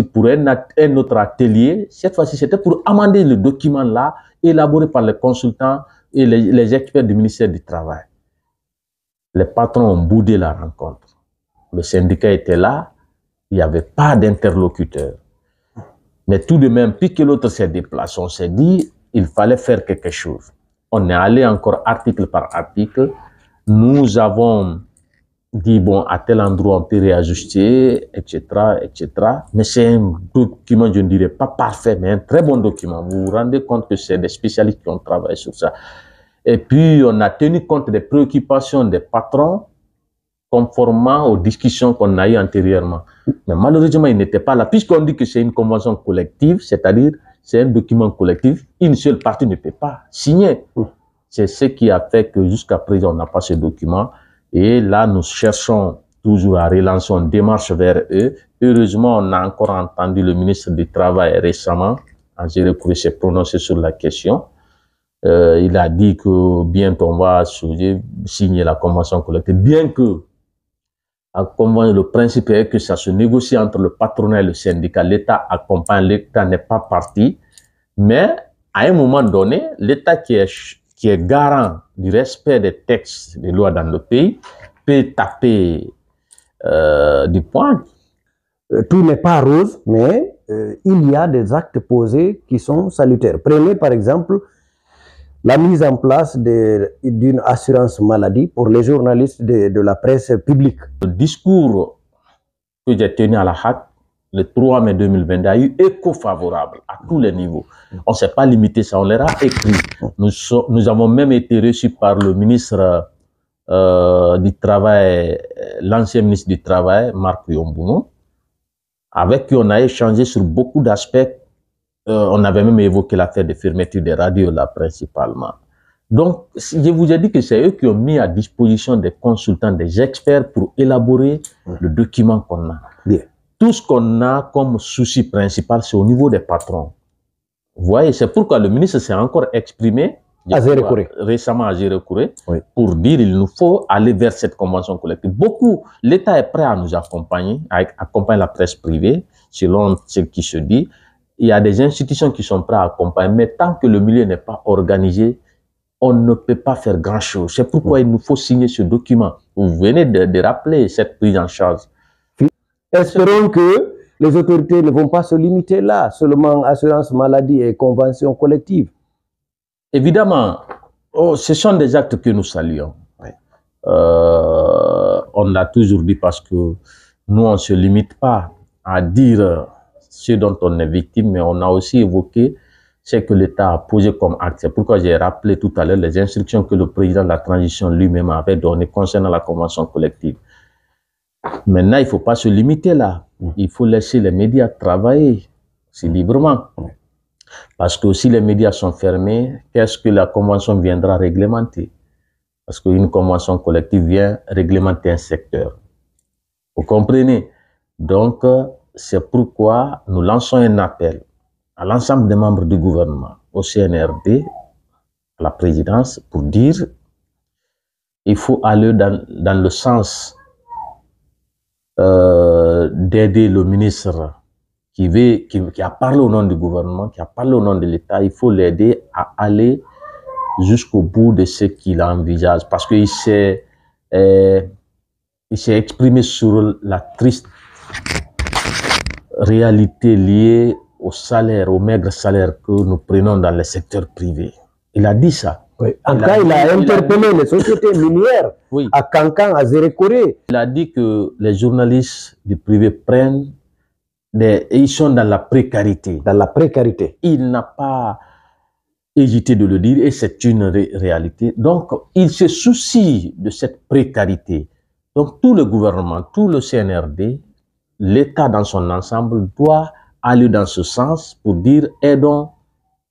pour un autre atelier. Cette fois-ci, c'était pour amender le document-là, élaboré par les consultants et les experts du ministère du Travail. Les patrons ont boudé la rencontre. Le syndicat était là, il n'y avait pas d'interlocuteur. Mais tout de même, puis que l'autre s'est déplacé, on s'est dit, il fallait faire quelque chose. On est allé encore article par article. Nous avons dit, bon, à tel endroit, on peut réajuster, etc., etc. Mais c'est un document, je ne dirais pas parfait, mais un très bon document. Vous vous rendez compte que c'est des spécialistes qui ont travaillé sur ça. Et puis, on a tenu compte des préoccupations des patrons, conformément aux discussions qu'on a eues antérieurement. Mais malheureusement, il n'était pas là. Puisqu'on dit que c'est une convention collective, c'est-à-dire c'est un document collectif, une seule partie ne peut pas signer. C'est ce qui a fait que jusqu'à présent, on n'a pas ce document. Et là, nous cherchons toujours à relancer une démarche vers eux. Heureusement, on a encore entendu le ministre du Travail récemment, Angéré Kouré s'est prononcé sur la question. Il a dit que bientôt on va signer la convention collective, bien que le principe est que ça se négocie entre le patronat et le syndicat. L'État accompagne, l'État n'est pas parti, mais à un moment donné, l'État qui est garant du respect des textes, des lois dans le pays, peut taper du poing. Tout n'est pas rose, mais il y a des actes posés qui sont salutaires. Prenez par exemple la mise en place d'une assurance maladie pour les journalistes de la presse publique. Le discours que j'ai tenu à la HAC le 3 mai 2022 a eu écho favorable à tous les niveaux. On ne s'est pas limité ça, on leur a écrit. Nous avons même été reçus par le ministre du Travail, l'ancien ministre du Travail, Marc Yombouno, avec qui on a échangé sur beaucoup d'aspects. On avait même évoqué l'affaire de fermeture des radios là principalement. Donc, je vous ai dit que c'est eux qui ont mis à disposition des consultants, des experts pour élaborer le document qu'on a. Bien. Tout ce qu'on a comme souci principal, c'est au niveau des patrons. Vous voyez, c'est pourquoi le ministre s'est encore exprimé récemment à Angéré Kouré pour dire qu'il nous faut aller vers cette convention collective. L'État est prêt à nous accompagner, à accompagner la presse privée, selon ce qui se dit. Il y a des institutions qui sont prêtes à accompagner, mais tant que le milieu n'est pas organisé, on ne peut pas faire grand-chose. C'est pourquoi il nous faut signer ce document. Vous venez de rappeler cette prise en charge. Espérons que les autorités ne vont pas se limiter là, seulement assurance maladie et convention collective. Évidemment, ce sont des actes que nous saluons. On l'a toujours dit parce que nous, on ne se limite pas à dire ce dont on est victime, mais on a aussi évoqué ce que l'État a posé comme acte. C'est pourquoi j'ai rappelé tout à l'heure les instructions que le président de la transition lui-même avait données concernant la convention collective. Maintenant, il ne faut pas se limiter là. Il faut laisser les médias travailler librement. Parce que si les médias sont fermés, qu'est-ce que la convention viendra réglementer? Parce qu'une convention collective vient réglementer un secteur. Vous comprenez? Donc, c'est pourquoi nous lançons un appel à l'ensemble des membres du gouvernement, au CNRD, à la présidence, pour dire qu'il faut aller dans le sens d'aider le ministre qui a parlé au nom du gouvernement, qui a parlé au nom de l'État. Il faut l'aider à aller jusqu'au bout de ce qu'il envisage, parce qu'il s'est exprimé sur la triste réalité liée au salaire, au maigre salaire que nous prenons dans le secteur privé. Il a dit ça. Oui. En tout cas, il a interpellé les sociétés minières à Kankan, à Angéré Kouré. Il a dit que les journalistes du privé prennent ils sont dans la précarité. Dans la précarité. Il n'a pas hésité de le dire et c'est une réalité. Donc, il se soucie de cette précarité. Donc, tout le gouvernement, tout le CNRD, l'État dans son ensemble doit aller dans ce sens pour dire aidons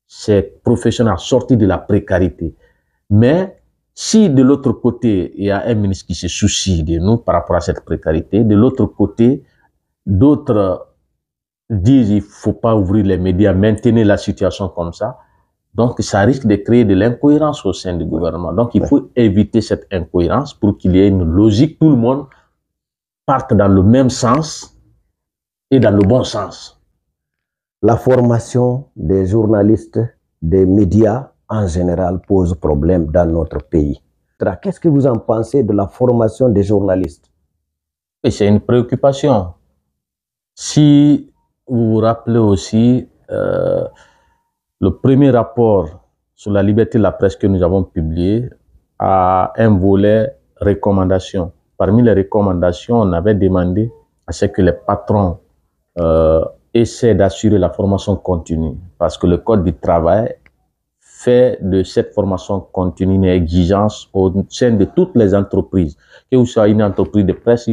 ces professionnels à sortir de la précarité. Mais si de l'autre côté, il y a un ministre qui se soucie de nous par rapport à cette précarité, de l'autre côté, d'autres disent qu'il ne faut pas ouvrir les médias, maintenir la situation comme ça. Donc, ça risque de créer de l'incohérence au sein du gouvernement. Donc, il faut éviter cette incohérence pour qu'il y ait une logique. Tout le monde parte dans le même sens et dans le bon sens. la formation des journalistes, des médias en général pose problème dans notre pays. Qu'est-ce que vous en pensez de la formation des journalistes? Et c'est une préoccupation. Si vous vous rappelez aussi, le premier rapport sur la liberté de la presse que nous avons publié a un volet recommandation. Parmi les recommandations, on avait demandé à ce que les patrons essaient d'assurer la formation continue, parce que le Code du travail fait de cette formation continue une exigence au sein de toutes les entreprises, que vous soyez une entreprise de presse,